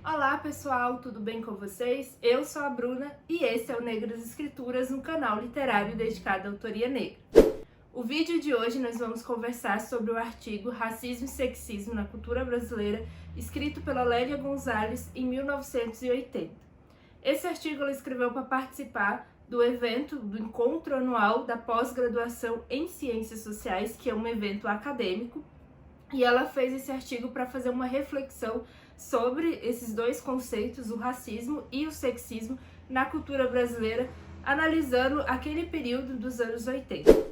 Olá pessoal, tudo bem com vocês? Eu sou a Bruna e esse é o Negras Escrituras, um canal literário dedicado à autoria negra. O vídeo de hoje nós vamos conversar sobre o artigo Racismo e Sexismo na Cultura Brasileira, escrito pela Lélia Gonzalez em 1980. Esse artigo ela escreveu para participar do evento, do encontro anual da pós-graduação em Ciências Sociais, que é um evento acadêmico, e ela fez esse artigo para fazer uma reflexão sobre esses dois conceitos, o racismo e o sexismo, na cultura brasileira, analisando aquele período dos anos 80.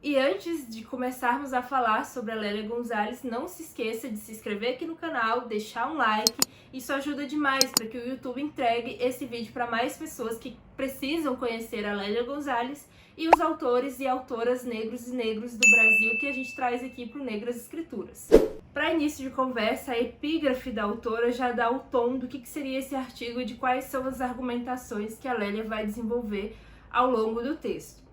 E antes de começarmos a falar sobre a Lélia Gonzalez, não se esqueça de se inscrever aqui no canal, deixar um like, isso ajuda demais para que o YouTube entregue esse vídeo para mais pessoas que precisam conhecer a Lélia Gonzalez e os autores e autoras negros e negros do Brasil que a gente traz aqui para o Negras Escrituras. Para início de conversa, a epígrafe da autora já dá o tom do que seria esse artigo e de quais são as argumentações que a Lélia vai desenvolver ao longo do texto.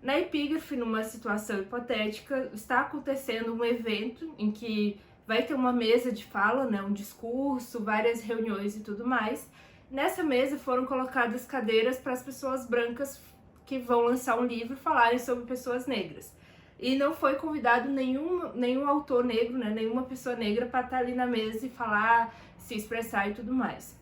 Na epígrafe, numa situação hipotética, está acontecendo um evento em que vai ter uma mesa de fala, um discurso, várias reuniões e tudo mais. Nessa mesa foram colocadas cadeiras para as pessoas brancas que vão lançar um livro falarem sobre pessoas negras. E não foi convidado nenhum autor negro, nenhuma pessoa negra para estar ali na mesa e falar, se expressar e tudo mais.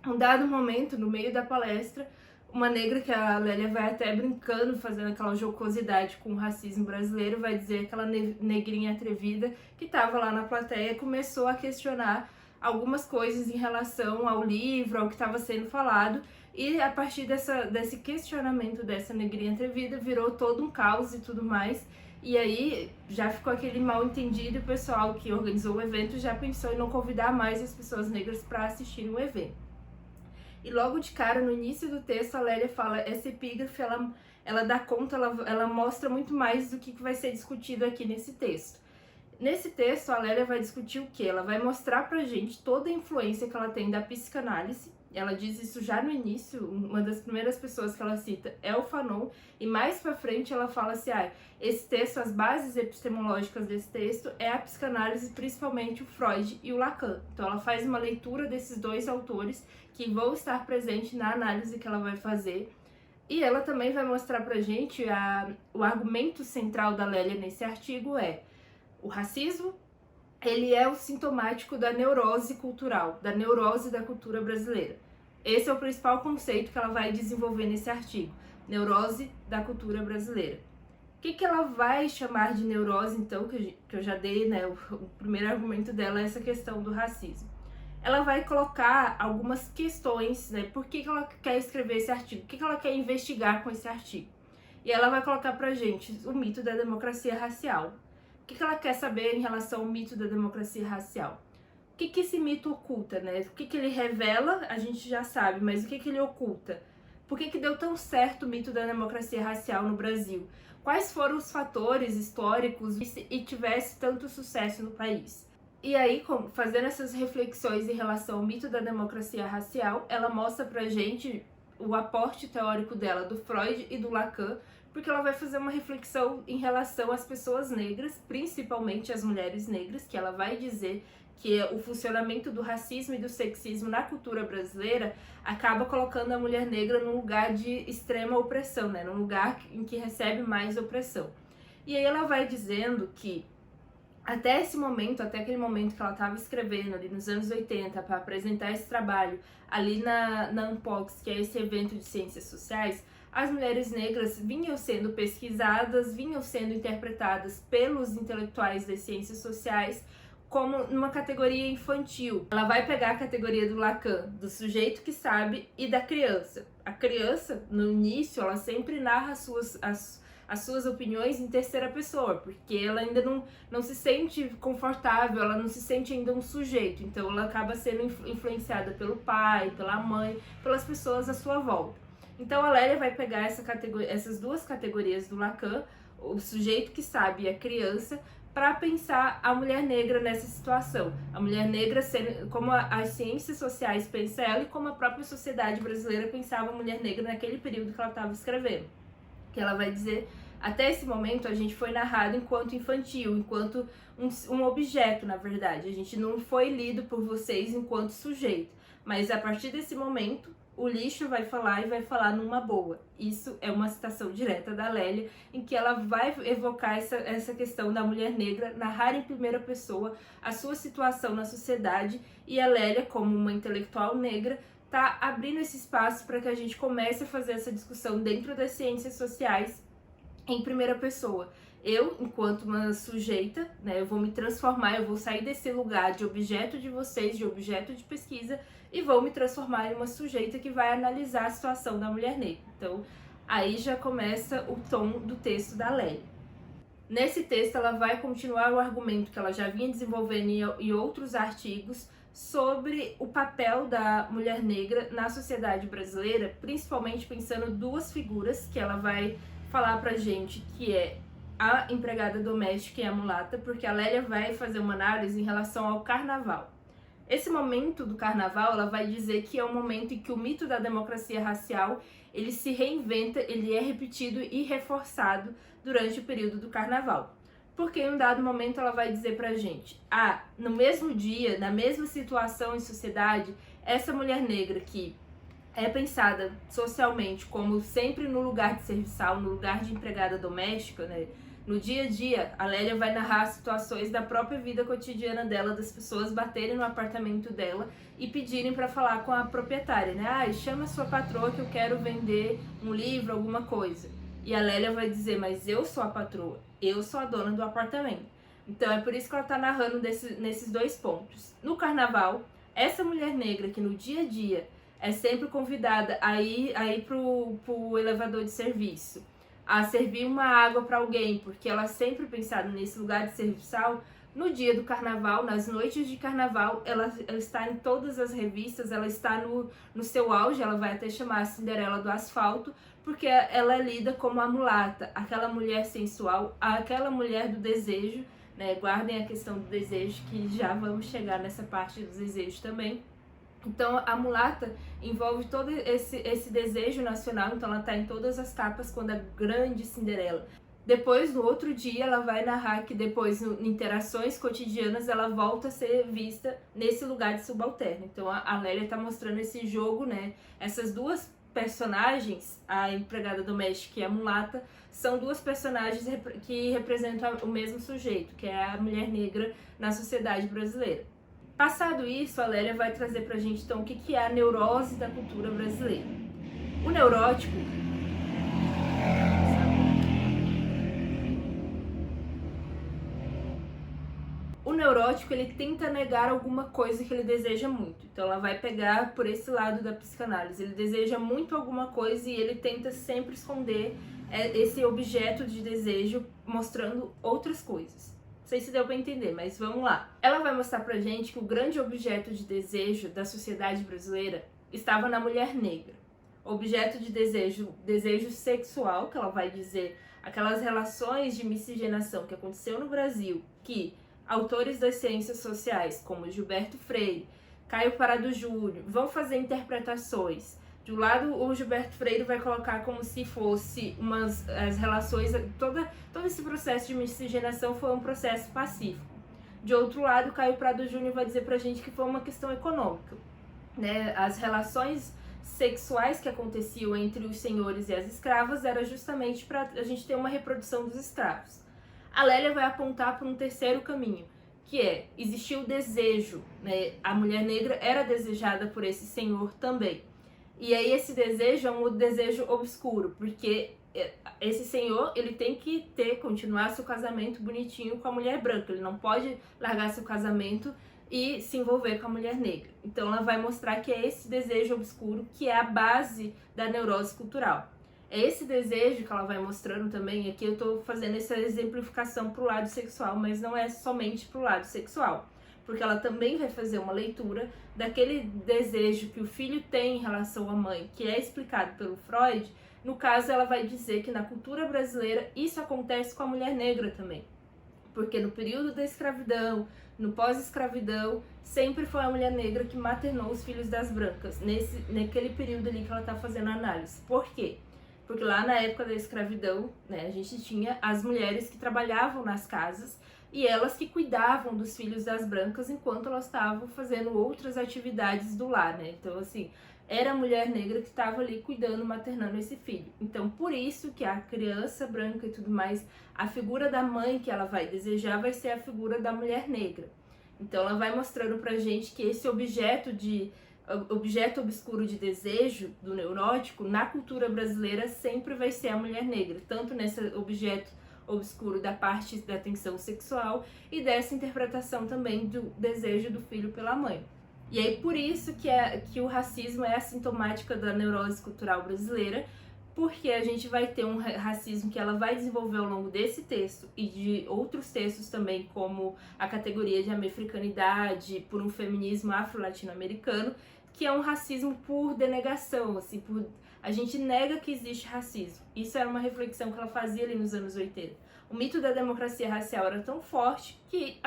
Um dado momento, no meio da palestra, uma negra, que a Lélia vai até brincando, fazendo aquela jocosidade com o racismo brasileiro, vai dizer, aquela negrinha atrevida que estava lá na plateia, começou a questionar algumas coisas em relação ao livro, ao que estava sendo falado, e a partir desse questionamento dessa negrinha atrevida, virou todo um caos e tudo mais, e aí já ficou aquele mal entendido, e o pessoal que organizou o evento já pensou em não convidar mais as pessoas negras para assistirem o evento. E logo de cara, no início do texto, a Lélia fala, essa epígrafe, ela dá conta, ela mostra muito mais do que vai ser discutido aqui nesse texto. Nesse texto, a Lélia vai discutir o quê? Ela vai mostrar pra gente toda a influência que ela tem da psicanálise. Ela diz isso já no início, uma das primeiras pessoas que ela cita é o Fanon, e mais pra frente ela fala assim, esse texto, as bases epistemológicas desse texto é a psicanálise, principalmente o Freud e o Lacan. Então ela faz uma leitura desses dois autores que vão estar presentes na análise que ela vai fazer. E ela também vai mostrar pra gente o argumento central da Lélia nesse artigo o racismo, ele é o sintomático da neurose cultural, da neurose da cultura brasileira. Esse é o principal conceito que ela vai desenvolver nesse artigo, neurose da cultura brasileira. O que ela vai chamar de neurose, então, que eu já dei, o primeiro argumento dela é essa questão do racismo. Ela vai colocar algumas questões, por que ela quer escrever esse artigo, o que ela quer investigar com esse artigo. E ela vai colocar pra gente o mito da democracia racial. O que ela quer saber em relação ao mito da democracia racial? O que esse mito oculta, O que ele revela, a gente já sabe, mas o que ele oculta? Por que deu tão certo o mito da democracia racial no Brasil? Quais foram os fatores históricos e tivesse tanto sucesso no país? E aí, fazendo essas reflexões em relação ao mito da democracia racial, ela mostra pra gente o aporte teórico dela do Freud e do Lacan, porque ela vai fazer uma reflexão em relação às pessoas negras, principalmente as mulheres negras, que ela vai dizer que o funcionamento do racismo e do sexismo na cultura brasileira acaba colocando a mulher negra num lugar de extrema opressão, num lugar em que recebe mais opressão. E aí ela vai dizendo que até esse momento, até aquele momento que ela estava escrevendo ali nos anos 80 para apresentar esse trabalho ali na Unpox, que é esse evento de ciências sociais, as mulheres negras vinham sendo pesquisadas, vinham sendo interpretadas pelos intelectuais das ciências sociais como numa categoria infantil. Ela vai pegar a categoria do Lacan, do sujeito que sabe, e da criança. A criança, no início, ela sempre narra as suas opiniões em terceira pessoa, porque ela ainda não se sente confortável, ela não se sente ainda um sujeito, então ela acaba sendo influenciada pelo pai, pela mãe, pelas pessoas à sua volta. Então a Lélia vai pegar essas duas categorias do Lacan, o sujeito que sabe e a criança, para pensar a mulher negra nessa situação. A mulher negra sendo, como as ciências sociais pensam ela e como a própria sociedade brasileira pensava a mulher negra naquele período que ela estava escrevendo. Que ela vai dizer Até esse momento a gente foi narrado enquanto infantil, enquanto um objeto, na verdade. A gente não foi lido por vocês enquanto sujeito. Mas a partir desse momento, o lixo vai falar e vai falar numa boa. Isso é uma citação direta da Lélia, em que ela vai evocar essa questão da mulher negra, narrar em primeira pessoa a sua situação na sociedade, e a Lélia, como uma intelectual negra, está abrindo esse espaço para que a gente comece a fazer essa discussão dentro das ciências sociais em primeira pessoa. Eu, enquanto uma sujeita, né, eu vou me transformar, eu vou sair desse lugar de objeto de vocês, de objeto de pesquisa, e vou me transformar em uma sujeita que vai analisar a situação da mulher negra. Então, aí já começa o tom do texto da Lélia. Nesse texto, ela vai continuar o argumento que ela já vinha desenvolvendo em outros artigos sobre o papel da mulher negra na sociedade brasileira, principalmente pensando duas figuras que ela vai falar pra gente, que é a empregada doméstica e a mulata, porque a Lélia vai fazer uma análise em relação ao carnaval. Esse momento do carnaval, ela vai dizer que é um momento em que o mito da democracia racial, ele se reinventa, ele é repetido e reforçado durante o período do carnaval. Porque em um dado momento ela vai dizer pra gente, no mesmo dia, na mesma situação em sociedade, essa mulher negra que é pensada socialmente como sempre no lugar de serviçal, no lugar de empregada doméstica, né? No dia a dia, a Lélia vai narrar situações da própria vida cotidiana dela, das pessoas baterem no apartamento dela e pedirem para falar com a proprietária, né? Chama sua patroa que eu quero vender um livro, alguma coisa. E a Lélia vai dizer, mas eu sou a patroa, eu sou a dona do apartamento. Então é por isso que ela tá narrando nesses dois pontos. No carnaval, essa mulher negra que no dia a dia é sempre convidada a ir pro elevador de serviço, a servir uma água para alguém, porque ela sempre pensada nesse lugar de serviçal. No dia do carnaval, nas noites de carnaval, ela está em todas as revistas, ela está no seu auge, ela vai até chamar a Cinderela do Asfalto, porque ela é lida como a mulata, aquela mulher sensual, aquela mulher do desejo, né? Guardem a questão do desejo, que já vamos chegar nessa parte dos desejos também. Então, a mulata envolve todo esse desejo nacional, então ela está em todas as capas quando a grande Cinderela. Depois, no outro dia, ela vai narrar que depois, em interações cotidianas, ela volta a ser vista nesse lugar de subalterno. Então, a Lélia está mostrando esse jogo, né? Essas duas personagens, a empregada doméstica e a mulata, são duas personagens que representam o mesmo sujeito, que é a mulher negra na sociedade brasileira. Passado isso, a Lélia vai trazer pra gente, então, o que é a neurose da cultura brasileira. O neurótico... O neurótico, ele tenta negar alguma coisa que ele deseja muito. Então, ela vai pegar por esse lado da psicanálise. Ele deseja muito alguma coisa e ele tenta sempre esconder esse objeto de desejo, mostrando outras coisas. Não sei se deu pra entender, mas vamos lá. Ela vai mostrar pra gente que o grande objeto de desejo da sociedade brasileira estava na mulher negra. Objeto de desejo sexual, que ela vai dizer, aquelas relações de miscigenação que aconteceu no Brasil, que autores das ciências sociais, como Gilberto Freire, Caio Prado Júnior, vão fazer interpretações. De um lado, o Gilberto Freire vai colocar como se fosse as relações, todo esse processo de miscigenação foi um processo pacífico. De outro lado, o Caio Prado Júnior vai dizer pra gente que foi uma questão econômica, né? As relações sexuais que aconteciam entre os senhores e as escravas era justamente para a gente ter uma reprodução dos escravos. A Lélia vai apontar para um terceiro caminho, que é, existia o desejo, né? A mulher negra era desejada por esse senhor também. E aí esse desejo é um desejo obscuro, porque esse senhor, ele tem que continuar seu casamento bonitinho com a mulher branca, ele não pode largar seu casamento e se envolver com a mulher negra. Então ela vai mostrar que é esse desejo obscuro que é a base da neurose cultural. É esse desejo que ela vai mostrando também, aqui eu estou fazendo essa exemplificação para o lado sexual, mas não é somente para o lado sexual, porque ela também vai fazer uma leitura daquele desejo que o filho tem em relação à mãe, que é explicado pelo Freud. No caso, ela vai dizer que na cultura brasileira isso acontece com a mulher negra também, porque no período da escravidão, no pós-escravidão, sempre foi a mulher negra que maternou os filhos das brancas, naquele período ali que ela está fazendo a análise. Por quê? porque lá na época da escravidão, né, a gente tinha as mulheres que trabalhavam nas casas e elas que cuidavam dos filhos das brancas enquanto elas estavam fazendo outras atividades do lar, né? Então, assim, era a mulher negra que estava ali cuidando, maternando esse filho. Então, por isso que a criança branca e tudo mais, a figura da mãe que ela vai desejar vai ser a figura da mulher negra. Então, ela vai mostrando pra gente que esse objeto obscuro de desejo do neurótico na cultura brasileira sempre vai ser a mulher negra, tanto nesse objeto obscuro da parte da tensão sexual e dessa interpretação também do desejo do filho pela mãe. E aí por isso que o racismo é a sintomática da neurose cultural brasileira, porque a gente vai ter um racismo que ela vai desenvolver ao longo desse texto e de outros textos também, como a categoria de americanidade, por um feminismo afro-latino-americano, que é um racismo por denegação, assim, a gente nega que existe racismo. Isso era uma reflexão que ela fazia ali nos anos 80. O mito da democracia racial era tão forte que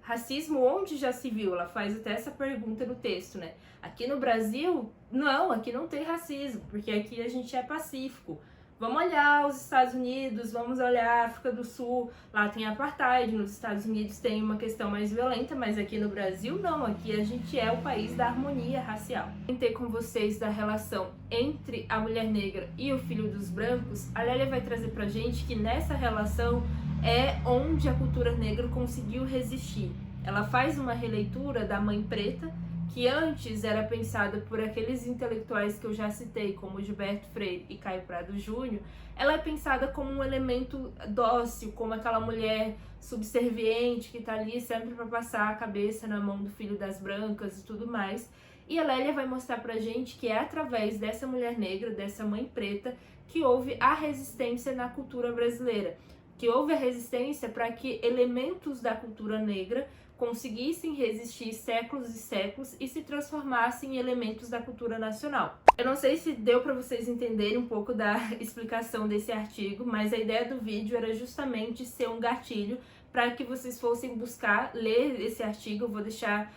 racismo onde já se viu? Ela faz até essa pergunta no texto, né? Aqui no Brasil, não, aqui não tem racismo, porque aqui a gente é pacífico. Vamos olhar os Estados Unidos, vamos olhar a África do Sul, lá tem apartheid, nos Estados Unidos tem uma questão mais violenta, mas aqui no Brasil não, aqui a gente é o país da harmonia racial. Comentei com vocês da relação entre a mulher negra e o filho dos brancos, a Lélia vai trazer pra gente que nessa relação é onde a cultura negra conseguiu resistir. Ela faz uma releitura da Mãe Preta, que antes era pensada por aqueles intelectuais que eu já citei, como Gilberto Freire e Caio Prado Júnior, ela é pensada como um elemento dócil, como aquela mulher subserviente que está ali sempre para passar a cabeça na mão do filho das brancas e tudo mais. E a Lélia vai mostrar pra gente que é através dessa mulher negra, dessa Mãe Preta, que houve a resistência na cultura brasileira, que houve a resistência para que elementos da cultura negra conseguissem resistir séculos e séculos e se transformassem em elementos da cultura nacional. Eu não sei se deu para vocês entenderem um pouco da explicação desse artigo, mas a ideia do vídeo era justamente ser um gatilho para que vocês fossem buscar ler esse artigo. Eu vou deixar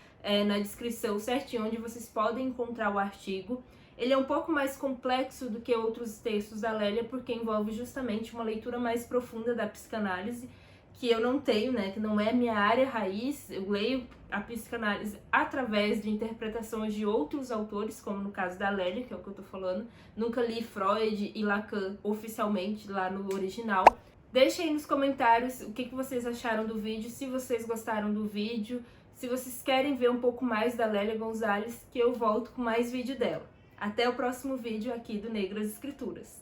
na descrição certinho onde vocês podem encontrar o artigo. Ele é um pouco mais complexo do que outros textos da Lélia, porque envolve justamente uma leitura mais profunda da psicanálise, que eu não tenho, né, que não é minha área raiz. Eu leio a psicanálise através de interpretações de outros autores, como no caso da Lélia, que é o que eu tô falando. Nunca li Freud e Lacan oficialmente lá no original. Deixem aí nos comentários o que vocês acharam do vídeo, se vocês gostaram do vídeo, se vocês querem ver um pouco mais da Lélia Gonzalez, que eu volto com mais vídeo dela. Até o próximo vídeo aqui do Negras Escrituras.